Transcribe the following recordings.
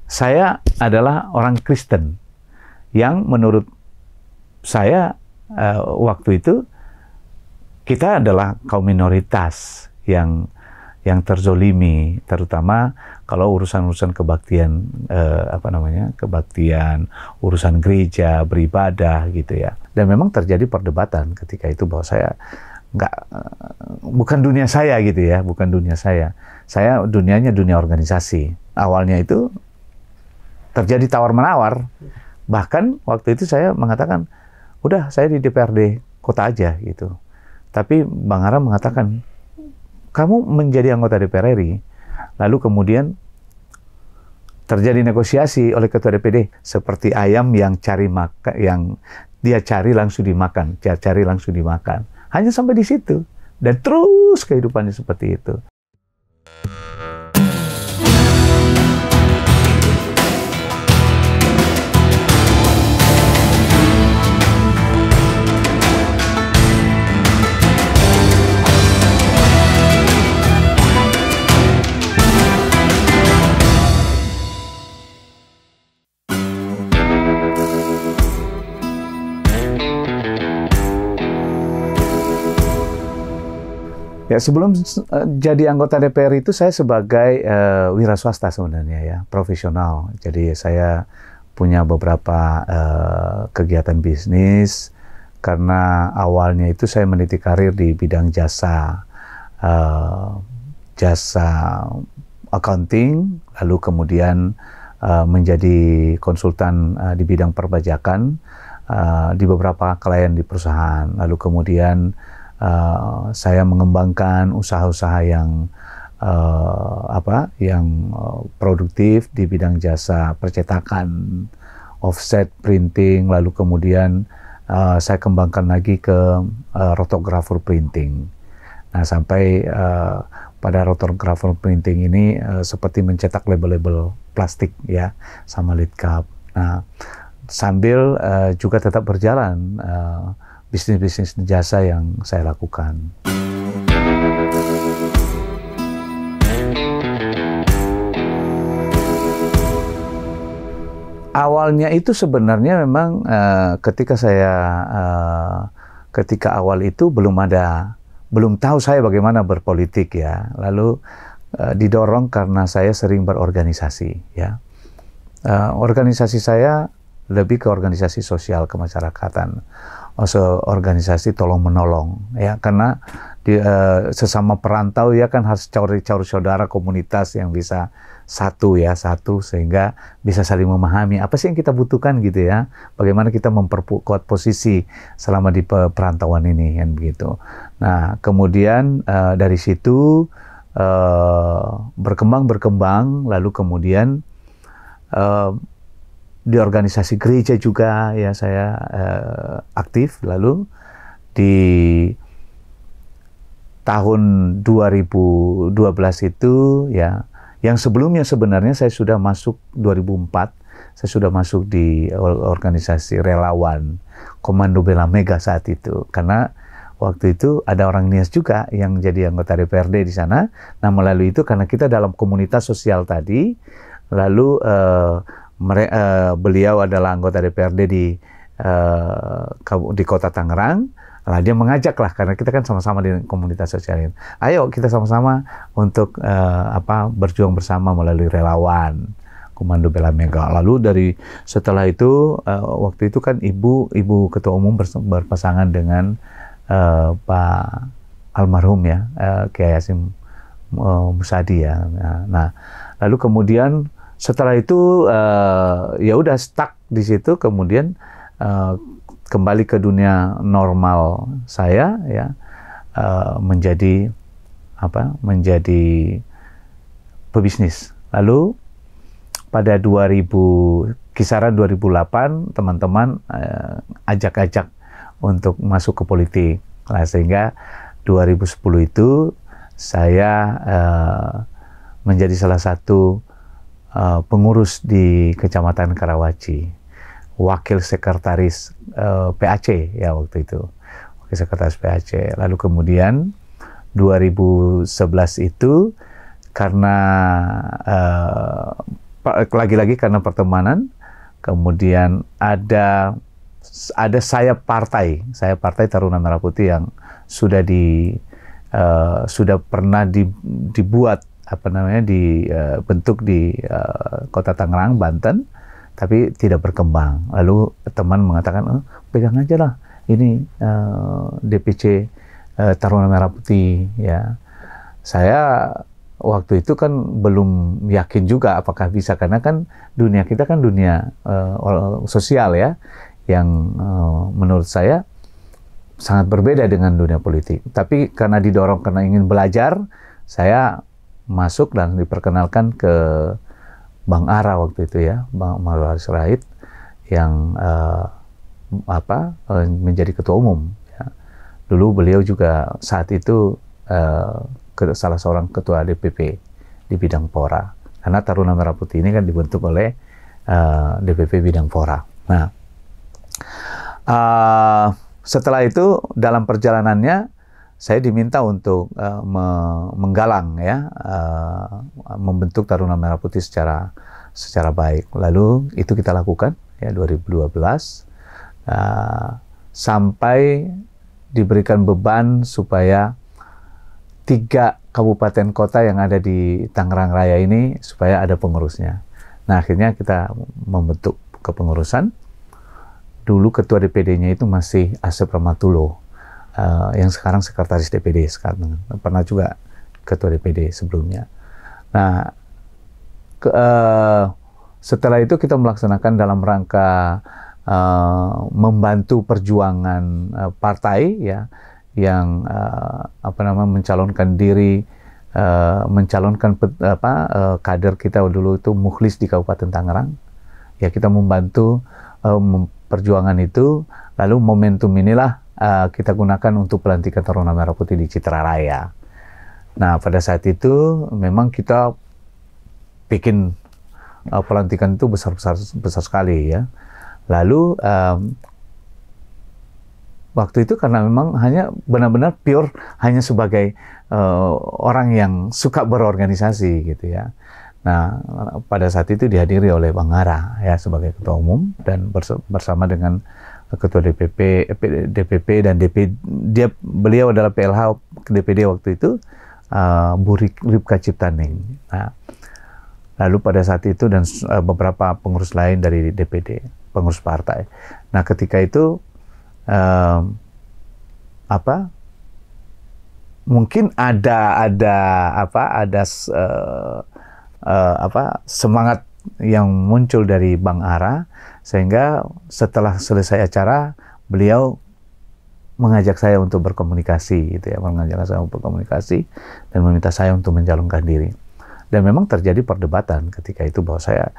saya adalah orang Kristen yang menurut saya waktu itu kita adalah kaum minoritas yang terzolimi, terutama kalau urusan-urusan kebaktian, kebaktian, urusan gereja, beribadah gitu ya. Dan memang terjadi perdebatan ketika itu bahwa saya bukan dunia saya gitu ya, bukan dunia saya. Saya dunianya dunia organisasi. Awalnya itu terjadi tawar-menawar. Bahkan waktu itu saya mengatakan, udah saya di DPRD kota aja gitu. Tapi Bang Ara mengatakan, kamu menjadi anggota DPR RI. Lalu kemudian terjadi negosiasi oleh ketua DPD seperti ayam yang dia cari langsung dimakan, cari langsung dimakan. Hanya sampai di situ. Dan terus kehidupannya seperti itu. Ya, sebelum jadi anggota DPR itu saya sebagai wira swasta sebenarnya ya, profesional. Jadi saya punya beberapa kegiatan bisnis karena awalnya itu saya meniti karir di bidang jasa accounting, lalu kemudian menjadi konsultan di bidang perpajakan di beberapa klien di perusahaan. Lalu kemudian saya mengembangkan usaha-usaha yang produktif di bidang jasa percetakan, offset printing, lalu kemudian saya kembangkan lagi ke rotografer printing. Nah, sampai pada rotografer printing ini seperti mencetak label-label plastik ya, sama lead cup. Nah, sambil juga tetap berjalan bisnis-bisnis jasa yang saya lakukan. Awalnya itu sebenarnya memang ketika awal itu belum tahu saya bagaimana berpolitik ya. Lalu didorong karena saya sering berorganisasi ya. Organisasi saya lebih ke organisasi sosial kemasyarakatan. Organisasi tolong-menolong ya, karena sesama perantau ya kan harus cari saudara komunitas yang bisa satu sehingga bisa saling memahami apa sih yang kita butuhkan gitu ya, bagaimana kita memperkuat posisi selama di perantauan ini kan begitu. Nah, kemudian dari situ berkembang lalu kemudian di organisasi gereja juga ya saya aktif. Lalu di tahun 2012 itu ya, yang sebelumnya sebenarnya saya sudah masuk 2004, saya sudah masuk di organisasi relawan Komando Bela Mega saat itu, karena waktu itu ada orang Nias juga yang jadi anggota DPRD di sana. Nah, melalui itu karena kita dalam komunitas sosial tadi, lalu beliau adalah anggota DPRD di Kota Tangerang. Nah, dia mengajak lah, karena kita kan sama-sama di komunitas sosial ini. Ayo kita sama-sama untuk berjuang bersama melalui relawan Komando Bela Mega. Lalu setelah itu waktu itu kan ibu ketua umum berpasangan dengan Pak almarhum ya, Kiai Hasyim Musadi ya. Nah, lalu kemudian setelah itu ya udah stuck di situ, kemudian kembali ke dunia normal saya ya, menjadi pebisnis. Lalu pada kisaran 2008 teman-teman ajak-ajak untuk masuk ke politik. Nah, sehingga 2010 itu saya menjadi salah satu pengurus di Kecamatan Karawaci, wakil sekretaris PAC ya waktu itu, wakil sekretaris PAC. Lalu kemudian 2011 itu karena lagi-lagi karena pertemanan, kemudian ada sayap partai Taruna Merah Putih yang sudah sudah pernah dibuat dibentuk di Kota Tangerang, Banten, tapi tidak berkembang. Lalu teman mengatakan, pegang aja lah ini DPC Taruna Merah Putih, ya. Saya waktu itu kan belum yakin juga apakah bisa, karena kan dunia kita kan dunia sosial, ya, yang menurut saya sangat berbeda dengan dunia politik. Tapi karena didorong, karena ingin belajar, saya masuk dan diperkenalkan ke Bang Ara waktu itu, ya, Bang Marwaris Rahid, yang menjadi ketua umum. Ya. Dulu beliau juga saat itu salah seorang ketua DPP di bidang Pora. Karena Taruna Merah Putih ini kan dibentuk oleh DPP bidang Pora. Nah, setelah itu dalam perjalanannya saya diminta untuk menggalang, ya, membentuk Taruna Merah Putih secara baik. Lalu itu kita lakukan, ya, 2012 sampai diberikan beban supaya 3 kabupaten kota yang ada di Tangerang Raya ini supaya ada pengurusnya. Nah, akhirnya kita membentuk kepengurusan. Dulu ketua DPD-nya itu masih Asep Rahmatullah, yang sekarang sekretaris DPD, sekarang pernah juga ketua DPD sebelumnya. Nah, setelah itu kita melaksanakan dalam rangka membantu perjuangan partai, ya, yang mencalonkan diri, mencalonkan kader kita dulu itu Mukhlis di Kabupaten Tangerang. Ya, kita membantu perjuangan itu, lalu momentum inilah kita gunakan untuk pelantikan Taruna Merah Putih di Citra Raya. Nah, pada saat itu memang kita bikin pelantikan itu besar sekali, ya. Lalu waktu itu karena memang hanya benar-benar pure hanya sebagai orang yang suka berorganisasi, gitu, ya. Nah, pada saat itu dihadiri oleh Bang Ara, ya, sebagai ketua umum, dan bersama dengan ketua DPP dan beliau adalah PLH DPD waktu itu, Bu Ripka Ciptaning. Nah, lalu pada saat itu dan beberapa pengurus lain dari DPD, pengurus partai. Nah, ketika itu mungkin ada semangat yang muncul dari Bang Ara, sehingga setelah selesai acara beliau mengajak saya untuk berkomunikasi, gitu, ya, dan meminta saya untuk mencalonkan diri. Dan memang terjadi perdebatan ketika itu bahwa saya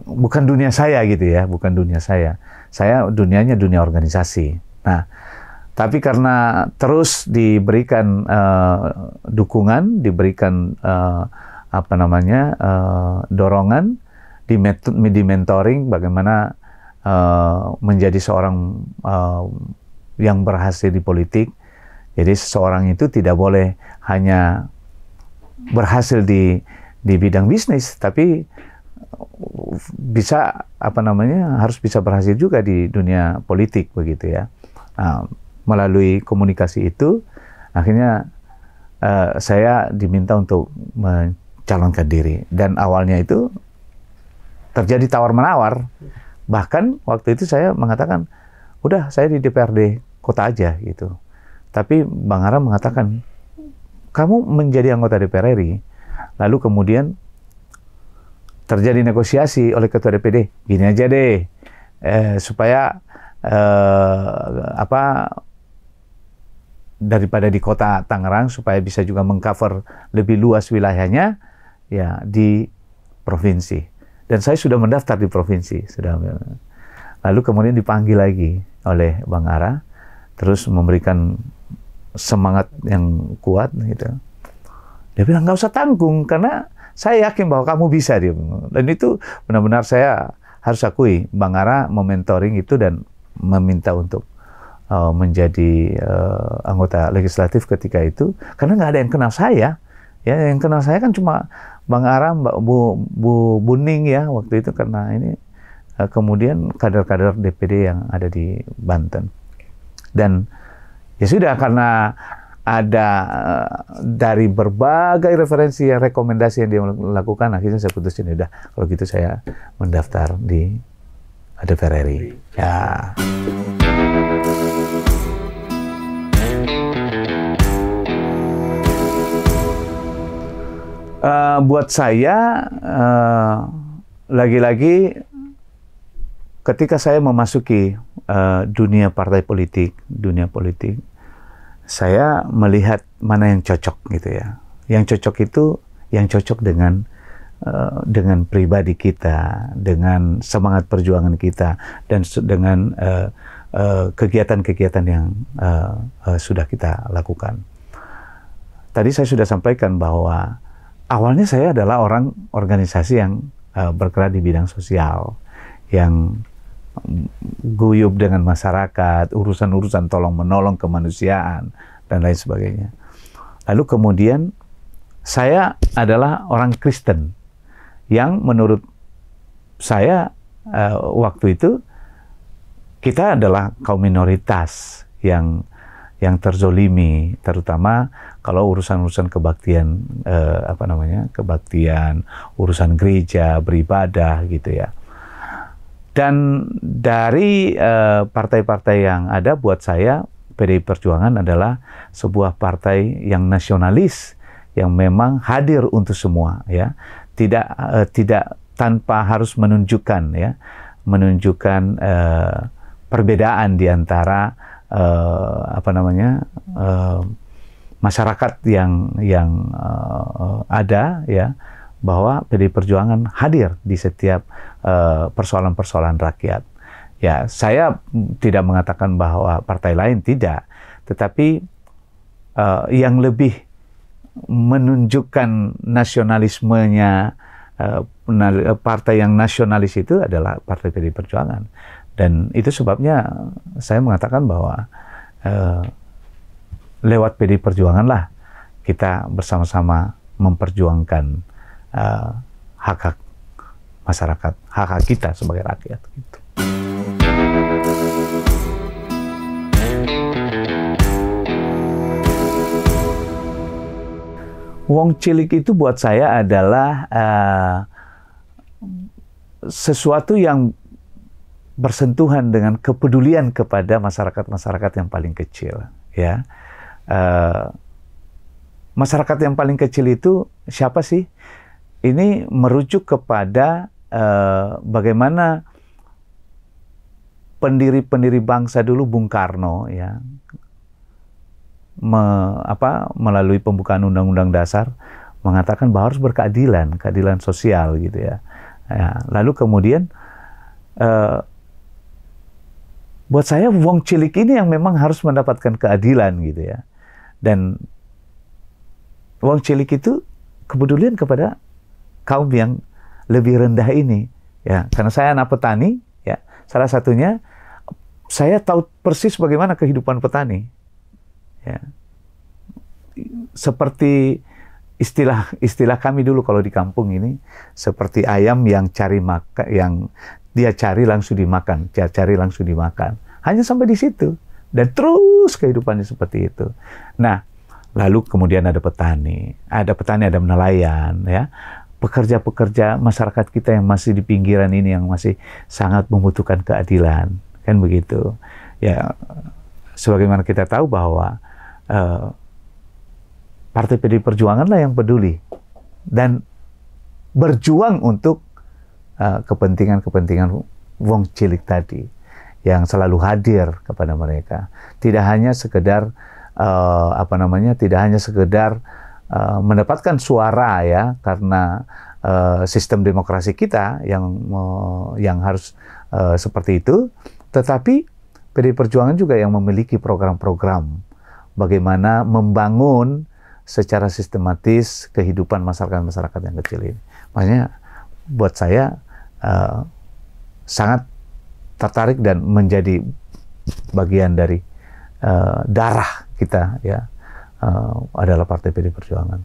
bukan dunia saya, gitu, ya, bukan dunia saya. Saya dunianya dunia organisasi. Nah, tapi karena terus diberikan dukungan, diberikan dorongan, di mentoring bagaimana menjadi seorang yang berhasil di politik. Jadi seseorang itu tidak boleh hanya berhasil di bidang bisnis, tapi bisa harus bisa berhasil juga di dunia politik, begitu, ya. Nah, melalui komunikasi itu akhirnya saya diminta untuk mencalonkan diri, dan awalnya itu terjadi tawar-menawar. Bahkan waktu itu saya mengatakan, udah saya di DPRD kota aja, gitu. Tapi Bang Ara mengatakan, kamu menjadi anggota DPR RI. Lalu kemudian terjadi negosiasi oleh ketua DPD, gini aja deh, supaya daripada di kota Tangerang, supaya bisa juga mengcover lebih luas wilayahnya, ya, di provinsi. Dan saya sudah mendaftar di provinsi, lalu kemudian dipanggil lagi oleh Bang Ara, terus memberikan semangat yang kuat, gitu. Dia bilang, nggak usah tanggung, karena saya yakin bahwa kamu bisa, dia. Dan itu benar-benar saya harus akui, Bang Ara mementoring itu dan meminta untuk menjadi anggota legislatif ketika itu, karena nggak ada yang kenal saya, Ya, yang kenal saya kan cuma Bang Aram, Bu Buning ya waktu itu, karena ini kemudian kader-kader DPD yang ada di Banten. Dan ya sudah, karena ada dari berbagai referensi, rekomendasi yang dia lakukan, akhirnya saya putusin, udah kalau gitu saya mendaftar di DPR RI. Ya. Buat saya, lagi-lagi ketika saya memasuki dunia politik, saya melihat mana yang cocok gitu ya. Yang cocok itu yang cocok dengan pribadi kita, dengan semangat perjuangan kita, dan dengan kegiatan-kegiatan yang sudah kita lakukan. Tadi saya sudah sampaikan bahwa awalnya saya adalah orang organisasi yang bergerak di bidang sosial, yang guyup dengan masyarakat, urusan-urusan tolong-menolong kemanusiaan, dan lain sebagainya. Lalu kemudian saya adalah orang Kristen, yang menurut saya waktu itu kita adalah kaum minoritas yang terzolimi, terutama kalau urusan-urusan kebaktian, kebaktian, urusan gereja, beribadah gitu ya. Dan dari partai-partai yang ada, buat saya PDI Perjuangan adalah sebuah partai yang nasionalis, yang memang hadir untuk semua ya, tidak tanpa harus menunjukkan perbedaan di antara masyarakat yang ada ya, bahwa PDI Perjuangan hadir di setiap persoalan-persoalan rakyat. Ya, saya tidak mengatakan bahwa partai lain tidak, tetapi yang lebih menunjukkan nasionalismenya, partai yang nasionalis itu adalah Partai PDI Perjuangan. Dan itu sebabnya saya mengatakan bahwa lewat PDI Perjuangan lah kita bersama-sama memperjuangkan hak-hak masyarakat, hak-hak kita sebagai rakyat. Gitu. Wong cilik itu buat saya adalah sesuatu yang bersentuhan dengan kepedulian kepada masyarakat yang paling kecil. Ya, masyarakat yang paling kecil itu siapa sih? Ini merujuk kepada bagaimana pendiri bangsa dulu, Bung Karno ya, melalui pembukaan Undang-Undang Dasar mengatakan bahwa harus keadilan sosial gitu ya. Lalu kemudian buat saya wong cilik ini yang memang harus mendapatkan keadilan gitu ya. Dan wong cilik itu kepedulian kepada kaum yang lebih rendah ini ya. Karena saya anak petani ya, salah satunya saya tahu persis bagaimana kehidupan petani. Ya. Seperti istilah kami dulu kalau di kampung ini, seperti ayam yang cari makan, yang dia cari langsung dimakan, hanya sampai di situ, dan terus kehidupannya seperti itu. Nah, lalu kemudian ada petani, ada nelayan, ya, pekerja-pekerja masyarakat kita yang masih di pinggiran ini, yang masih sangat membutuhkan keadilan, kan begitu. Ya, sebagaimana kita tahu bahwa Partai PDI Perjuangan lah yang peduli dan berjuang untuk kepentingan wong cilik tadi, yang selalu hadir kepada mereka. Tidak hanya sekedar mendapatkan suara ya, karena sistem demokrasi kita yang harus seperti itu, tetapi PDI Perjuangan juga yang memiliki program-program bagaimana membangun secara sistematis kehidupan masyarakat yang kecil ini. Makanya buat saya sangat tertarik dan menjadi bagian dari darah kita ya, adalah Partai PDI Perjuangan.